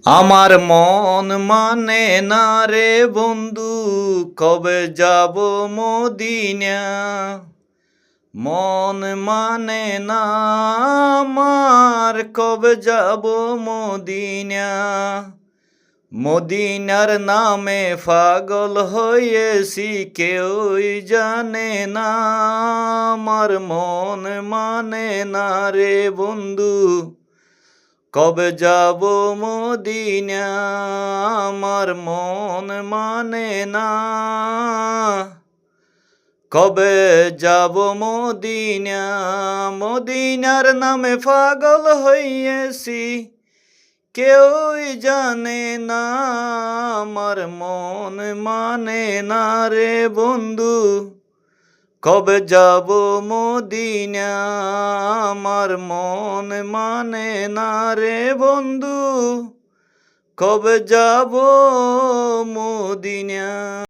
আমার মন মানে না রে বন্ধু, কবে যাব মদিনা। মন মানে না আমার, কবে যাব মদিনা। মদিনার নামে পাগল হয়েছি, কেউই জানে না। আমার মন মানে না রে বন্ধু, কবে যাব মদিনা। আমার মন মানে না, কবে যাব মদিনা। মদিনার নামে পাগল হইয়েছি, কেউই জানে না। আমার মন মানে না রে বন্ধু, কবে যাব মদিনা। আমার মন মানে না রে বন্ধু, কবে যাব মদিনা।